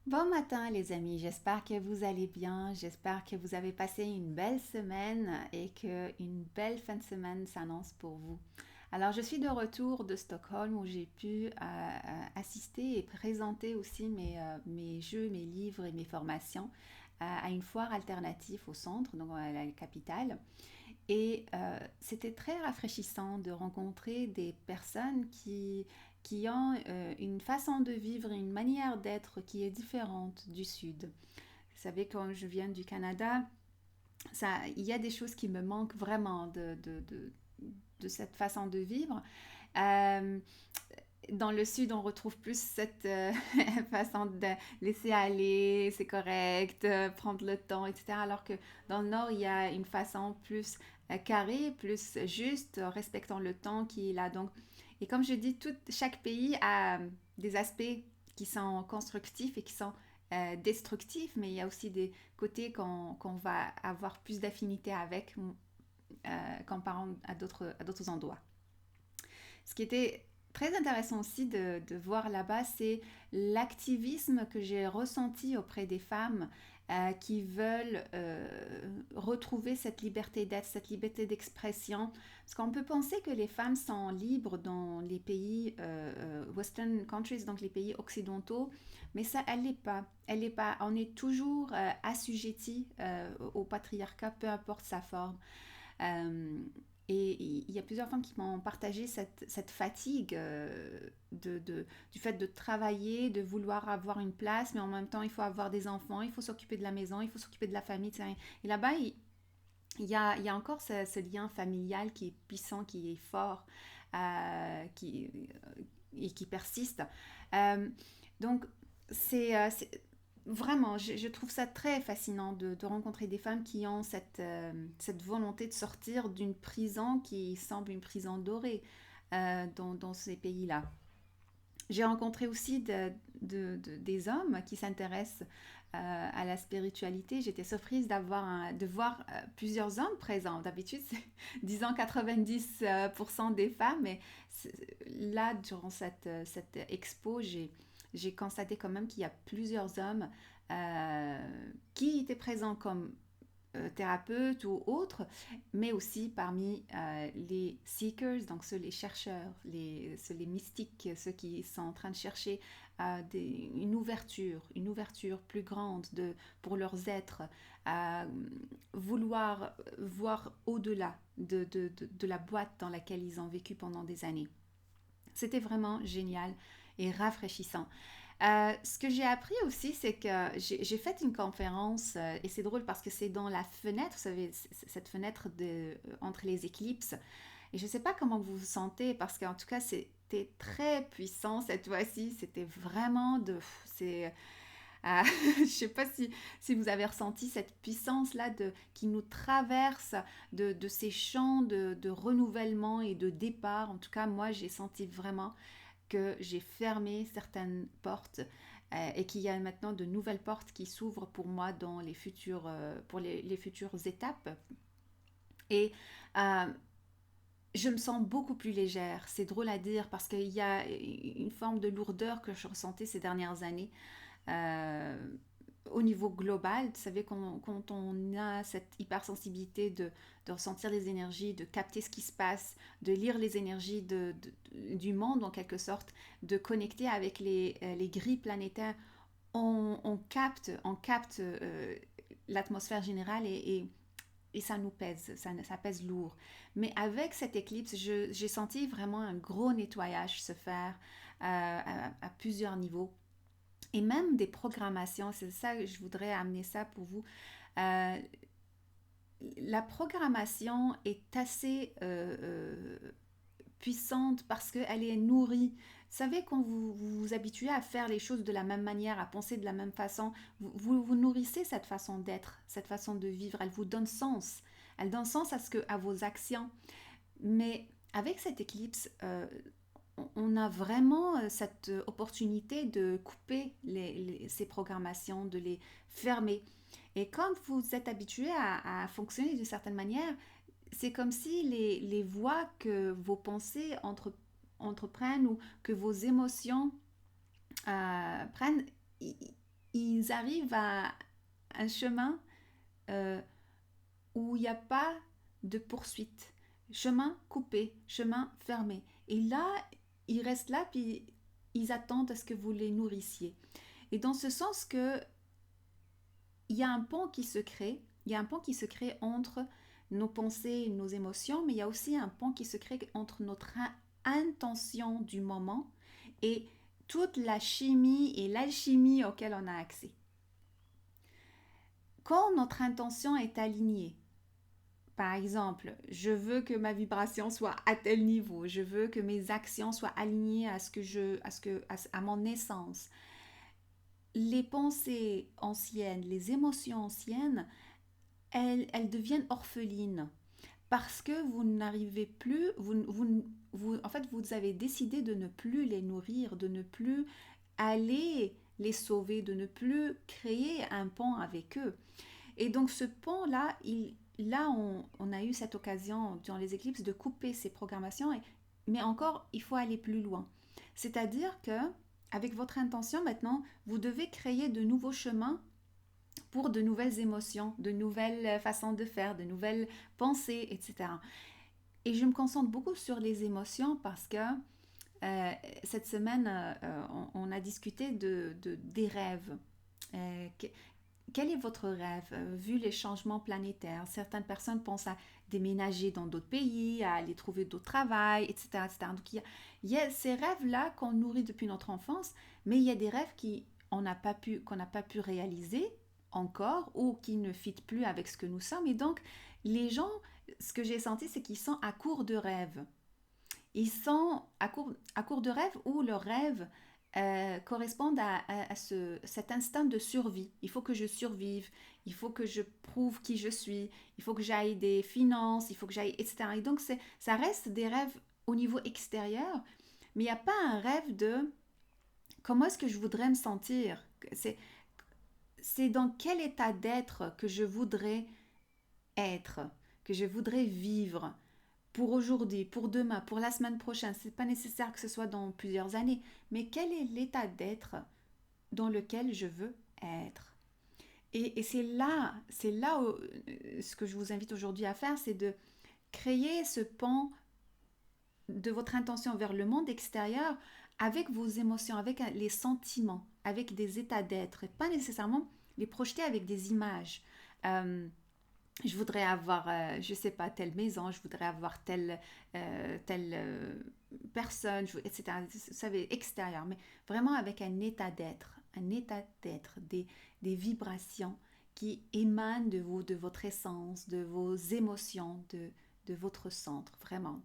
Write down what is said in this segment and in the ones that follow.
Bon matin les amis, j'espère que vous allez bien, j'espère que vous avez passé une belle semaine et que une belle fin de semaine s'annonce pour vous. Alors je suis de retour de Stockholm où j'ai pu assister et présenter aussi mes jeux, mes livres et mes formations à une foire alternative au centre, donc à la capitale. Et c'était très rafraîchissant de rencontrer des personnes qui ont une façon de vivre, une manière d'être qui est différente du Sud. Vous savez, quand je viens du Canada, il y a des choses qui me manquent vraiment de cette façon de vivre. Euh, dans le sud, on retrouve plus cette façon de laisser aller, c'est correct, prendre le temps, etc. Alors que dans le nord, il y a une façon plus carrée, plus juste, respectant le temps qui est là. Donc, et comme je dis, chaque pays a des aspects qui sont constructifs et qui sont destructifs, mais il y a aussi des côtés qu'on va avoir plus d'affinité avec comparant à d'autres endroits. Ce qui était très intéressant aussi de voir là-bas, c'est l'activisme que j'ai ressenti auprès des femmes qui veulent retrouver cette liberté d'être, cette liberté d'expression. Parce qu'on peut penser que les femmes sont libres dans les pays Western countries, donc les pays occidentaux, mais ça, elle l'est pas. Elle l'est pas. On est toujours assujetti au patriarcat, peu importe sa forme. Euh, et il y a plusieurs femmes qui m'ont partagé cette fatigue du fait de travailler, de vouloir avoir une place, mais en même temps, il faut avoir des enfants, il faut s'occuper de la maison, il faut s'occuper de la famille. T'sais. Et là-bas, il y a encore ce lien familial qui est puissant, qui est fort et qui persiste. Euh, donc, c'est vraiment, je trouve ça très fascinant de rencontrer des femmes qui ont cette volonté de sortir d'une prison qui semble une prison dorée dans ces pays-là. J'ai rencontré aussi des hommes qui s'intéressent à la spiritualité. J'étais surprise de voir plusieurs hommes présents. D'habitude, c'est disons 90% des femmes, mais là, durant cette expo, j'ai constaté quand même qu'il y a plusieurs hommes euh, qui étaient présents comme thérapeutes ou autres, mais aussi parmi les seekers, donc ceux les chercheurs, les mystiques, ceux qui sont en train de chercher une ouverture plus grande pour leurs êtres, vouloir voir au-delà de la boîte dans laquelle ils ont vécu pendant des années. C'était vraiment génial et rafraîchissant. Ce que j'ai appris aussi, c'est que j'ai fait une conférence, et c'est drôle parce que c'est dans la fenêtre, vous savez, cette fenêtre entre les éclipses. Et je ne sais pas comment vous vous sentez, parce qu'en tout cas, c'était très puissant cette fois-ci. C'était vraiment de... je ne sais pas si vous avez ressenti cette puissance-là qui nous traverse de ces champs de renouvellement et de départ. En tout cas, moi, j'ai senti vraiment que j'ai fermé certaines portes et qu'il y a maintenant de nouvelles portes qui s'ouvrent pour moi dans pour les futures étapes. Et euh, je me sens beaucoup plus légère. C'est drôle à dire parce qu'il y a une forme de lourdeur que je ressentais ces dernières années. Euh, Au niveau global, vous savez, quand on a cette hypersensibilité de ressentir les énergies, de capter ce qui se passe, de lire les énergies du monde en quelque sorte, de connecter avec les grilles planétaires, on capte l'atmosphère générale et ça nous pèse, ça pèse lourd. Mais avec cette éclipse, j'ai senti vraiment un gros nettoyage se faire à plusieurs niveaux et même des programmations. C'est ça que je voudrais amener ça pour vous. Euh, la programmation est assez puissante parce qu'elle est nourrie. Vous savez, quand vous vous habituez à faire les choses de la même manière, à penser de la même façon, vous nourrissez cette façon d'être, cette façon de vivre. Elle vous donne sens. Elle donne sens à vos actions. Mais avec cette éclipse, on a vraiment cette opportunité de couper ces programmations, de les fermer. Et quand vous êtes habitué à fonctionner d'une certaine manière, c'est comme si les voies que vos pensées entreprennent ou que vos émotions prennent, ils ils arrivent à un chemin euh, où il n'y a pas de poursuite. Chemin coupé, chemin fermé. Et là, ils restent là, puis ils attendent à ce que vous les nourrissiez. Et dans ce sens que il y a un pont qui se crée, il y a un pont qui se crée entre nos pensées et nos émotions, mais il y a aussi un pont qui se crée entre notre intention du moment et toute la chimie et l'alchimie auquel on a accès. Quand notre intention est alignée, par exemple, je veux que ma vibration soit à tel niveau, je veux que mes actions soient alignées à mon essence. Les pensées anciennes, les émotions anciennes, elles deviennent orphelines parce que vous n'arrivez plus, en fait, vous avez décidé de ne plus les nourrir, de ne plus aller les sauver, de ne plus créer un pont avec eux. Et donc ce pont-là, on a eu cette occasion dans les éclipses de couper ces programmations, mais encore, il faut aller plus loin. C'est-à-dire que avec votre intention maintenant, vous devez créer de nouveaux chemins pour de nouvelles émotions, de nouvelles façons de faire, de nouvelles pensées, etc. Et je me concentre beaucoup sur les émotions parce que cette semaine, on a discuté des rêves. Euh, quel est votre rêve vu les changements planétaires? Certaines personnes pensent à déménager dans d'autres pays, à aller trouver d'autres travail, etc., etc. Donc il y a ces rêves-là qu'on nourrit depuis notre enfance, mais il y a des rêves qu'on n'a pas pu réaliser encore ou qui ne fitent plus avec ce que nous sommes. Et donc les gens, ce que j'ai senti, c'est qu'ils sont à court de rêves. Ils sont à court de rêves où leurs rêves correspondent cet instinct de survie. Il faut que je survive, il faut que je prouve qui je suis, il faut que j'aille des finances, il faut que j'aille, etc. Et donc, ça reste des rêves au niveau extérieur, mais il n'y a pas un rêve de comment est-ce que je voudrais me sentir. C'est dans quel état d'être que je voudrais être, que je voudrais vivre pour aujourd'hui, pour demain, pour la semaine prochaine. C'est pas nécessaire que ce soit dans plusieurs années, mais quel est l'état d'être dans lequel je veux être. Et c'est là où, ce que je vous invite aujourd'hui à faire, c'est de créer ce pont de votre intention vers le monde extérieur avec vos émotions, avec les sentiments, avec des états d'être, et pas nécessairement les projeter avec des images. Je voudrais avoir, je sais pas, telle maison, je voudrais avoir telle personne, etc. Vous savez, extérieur, mais vraiment avec un état d'être, des vibrations qui émanent de vous, de votre essence, de vos émotions, de votre centre, vraiment.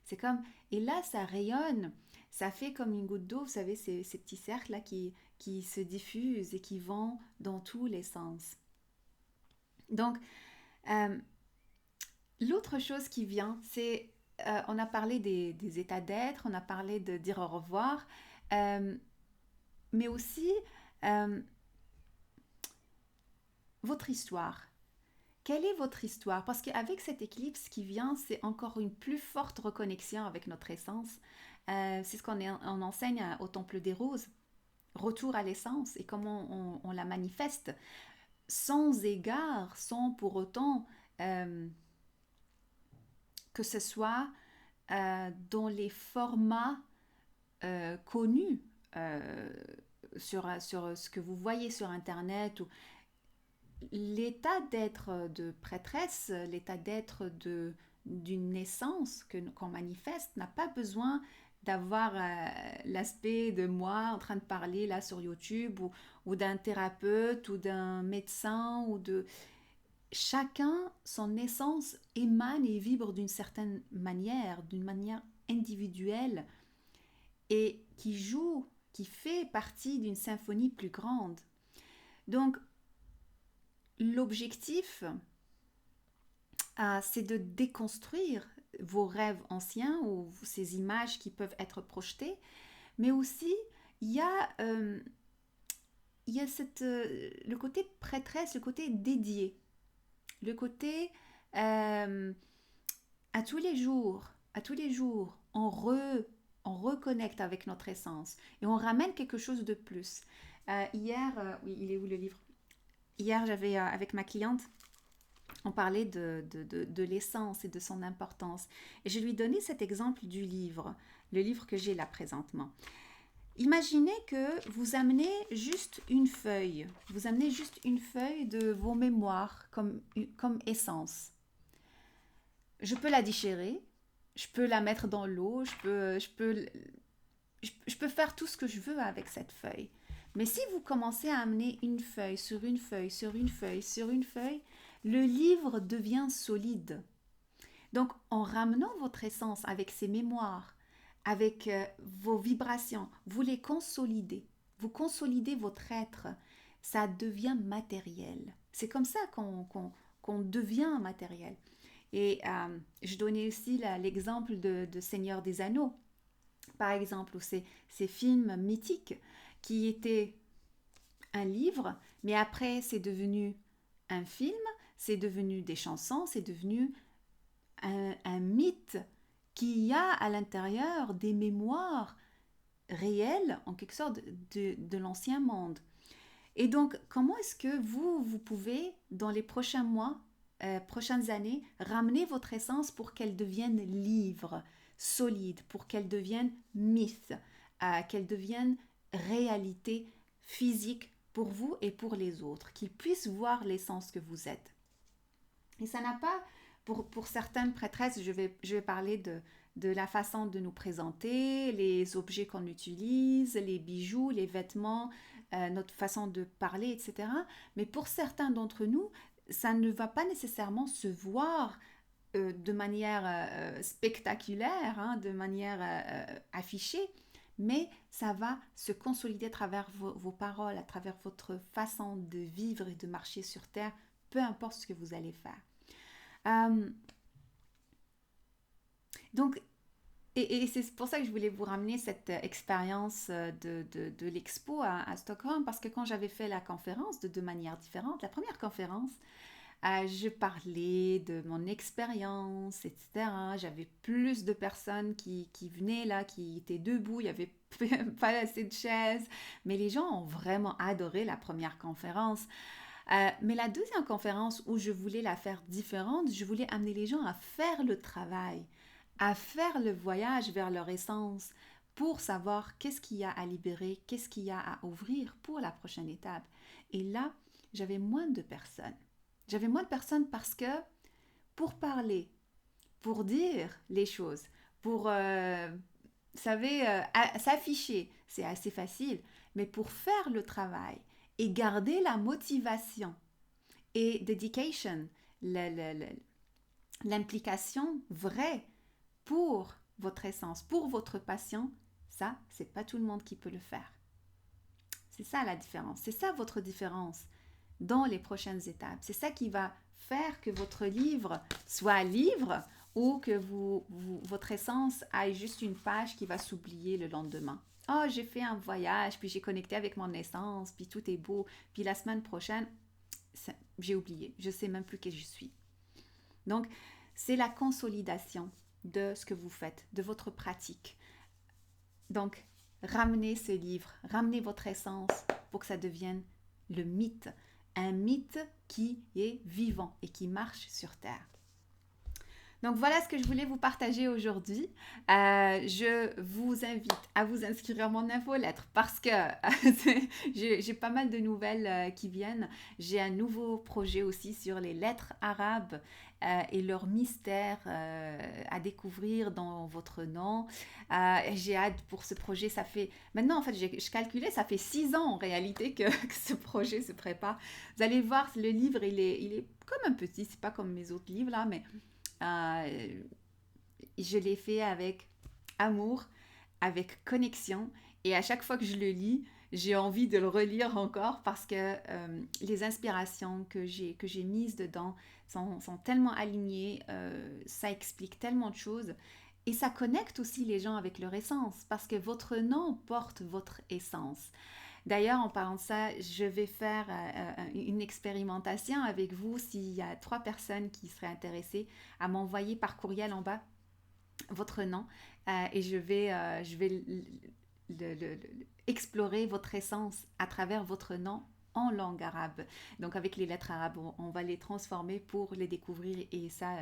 C'est comme, et là, ça rayonne, ça fait comme une goutte d'eau, vous savez, ces petits cercles-là qui se diffusent et qui vont dans tous les sens. Donc, euh, l'autre chose qui vient, c'est, on a parlé des états d'être, on a parlé de dire au revoir, euh, mais aussi euh, votre histoire. Quelle est votre histoire? Parce qu'avec cette éclipse qui vient, c'est encore une plus forte reconnexion avec notre essence. C'est ce on enseigne au Temple des Roses. Retour à l'essence et comment on la manifeste sans égard, sans pour autant que ce soit dans les formats connus sur ce que vous voyez sur Internet. Ou l'état d'être de prêtresse, l'état d'être d'une naissance qu'on manifeste n'a pas besoin d'avoir l'aspect de moi en train de parler là sur YouTube ou d'un thérapeute ou d'un médecin ou de chacun, son essence émane et vibre d'une manière individuelle et qui joue, qui fait partie d'une symphonie plus grande. Donc, l'objectif, c'est de déconstruire vos rêves anciens ou ces images qui peuvent être projetées, mais aussi il y a, le côté prêtresse, le côté dédié, le côté à tous les jours, on reconnecte avec notre essence et on ramène quelque chose de plus. Hier, oui, il est où le livre? Hier, j'avais avec ma cliente, on parlait de l'essence et de son importance. Et je lui donnais cet exemple du livre, le livre que j'ai là présentement. Imaginez que vous amenez juste une feuille. Vous amenez juste une feuille de vos mémoires comme essence. Je peux la déchirer, je peux la mettre dans l'eau, je peux faire tout ce que je veux avec cette feuille. Mais si vous commencez à amener une feuille sur une feuille, sur une feuille, sur une feuille, le livre devient solide. Donc, en ramenant votre essence avec ses mémoires, avec vos vibrations, vous les consolidez. Vous consolidez votre être. Ça devient matériel. C'est comme ça qu'on devient matériel. Et je donnais aussi l'exemple de Seigneur des Anneaux, par exemple, ou ces films mythiques qui étaient un livre, mais après c'est devenu un film, c'est devenu des chansons, c'est devenu un mythe qui a à l'intérieur des mémoires réelles, en quelque sorte, de l'ancien monde. Et donc, comment est-ce que vous pouvez, dans les prochains mois, prochaines années, ramener votre essence pour qu'elle devienne livre, solide, pour qu'elle devienne mythe, qu'elle devienne réalité physique pour vous et pour les autres, qu'ils puissent voir l'essence que vous êtes. Et ça n'a pas, pour certaines prêtresses, je vais parler de la façon de nous présenter, les objets qu'on utilise, les bijoux, les vêtements, notre façon de parler, etc. Mais pour certains d'entre nous, ça ne va pas nécessairement se voir de manière spectaculaire, hein, de manière affichée, mais ça va se consolider à travers vos paroles, à travers votre façon de vivre et de marcher sur Terre, peu importe ce que vous allez faire. Euh, donc, et c'est pour ça que je voulais vous ramener cette expérience de l'expo à Stockholm, parce que quand j'avais fait la conférence de deux manières différentes, la première conférence, je parlais de mon expérience, etc. J'avais plus de personnes qui venaient là, qui étaient debout, il n'y avait pas assez de chaises, mais les gens ont vraiment adoré la première conférence. Mais la deuxième conférence où je voulais la faire différente, je voulais amener les gens à faire le travail, à faire le voyage vers leur essence pour savoir qu'est-ce qu'il y a à libérer, qu'est-ce qu'il y a à ouvrir pour la prochaine étape. Et là, j'avais moins de personnes. J'avais moins de personnes parce que pour parler, pour dire les choses, pour, vous savez, s'afficher, c'est assez facile, mais pour faire le travail et garder la motivation et dedication, l'implication vraie pour votre essence, pour votre passion, ça, c'est pas tout le monde qui peut le faire. C'est ça la différence. C'est ça votre différence dans les prochaines étapes. C'est ça qui va faire que votre livre soit livre ou que votre essence aille juste une page qui va s'oublier le lendemain. Oh, j'ai fait un voyage, puis j'ai connecté avec mon essence, puis tout est beau, puis la semaine prochaine, j'ai oublié, je ne sais même plus qui je suis. Donc, c'est la consolidation de ce que vous faites, de votre pratique. Donc, ramenez ce livre, ramenez votre essence pour que ça devienne le mythe, un mythe qui est vivant et qui marche sur Terre. Donc voilà ce que je voulais vous partager aujourd'hui. Je vous invite à vous inscrire à mon infolettre parce que j'ai pas mal de nouvelles qui viennent. J'ai un nouveau projet aussi sur les lettres arabes et leur mystère à découvrir dans votre nom. J'ai hâte pour ce projet. Ça fait maintenant en fait, je calculais, ça fait 6 ans en réalité que ce projet se prépare. Vous allez voir, le livre il est comme un petit, c'est pas comme mes autres livres là, mais je l'ai fait avec amour, avec connexion, et à chaque fois que je le lis, j'ai envie de le relire encore parce que les inspirations que j'ai mises dedans sont tellement alignées, ça explique tellement de choses et ça connecte aussi les gens avec leur essence parce que votre nom porte votre essence. D'ailleurs, en parlant de ça, je vais faire une expérimentation avec vous s'il y a 3 personnes qui seraient intéressées à m'envoyer par courriel en bas votre nom et je vais explorer votre essence à travers votre nom en langue arabe. Donc avec les lettres arabes, on va les transformer pour les découvrir et ça,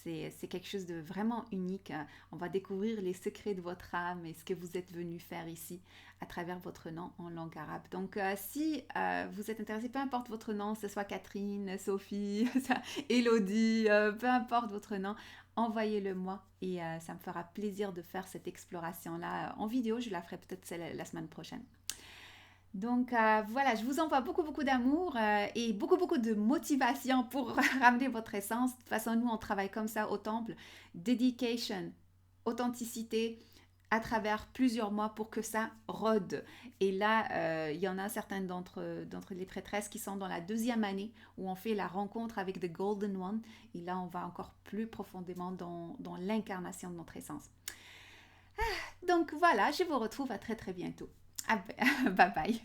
c'est quelque chose de vraiment unique. On va découvrir les secrets de votre âme et ce que vous êtes venu faire ici à travers votre nom en langue arabe. Donc si vous êtes intéressé, peu importe votre nom, que ce soit Catherine, Sophie, Elodie, peu importe votre nom, envoyez-le moi et ça me fera plaisir de faire cette exploration-là en vidéo. Je la ferai peut-être la semaine prochaine. Donc voilà, je vous envoie beaucoup, beaucoup d'amour et beaucoup, beaucoup de motivation pour ramener votre essence. De toute façon, nous, on travaille comme ça au temple. Dedication, authenticité à travers plusieurs mois pour que ça rôde. Et là, il y en a certaines d'entre les prêtresses qui sont dans la 2e année où on fait la rencontre avec The Golden One. Et là, on va encore plus profondément dans l'incarnation de notre essence. Donc voilà, je vous retrouve à très, très bientôt. Ah, bye bye.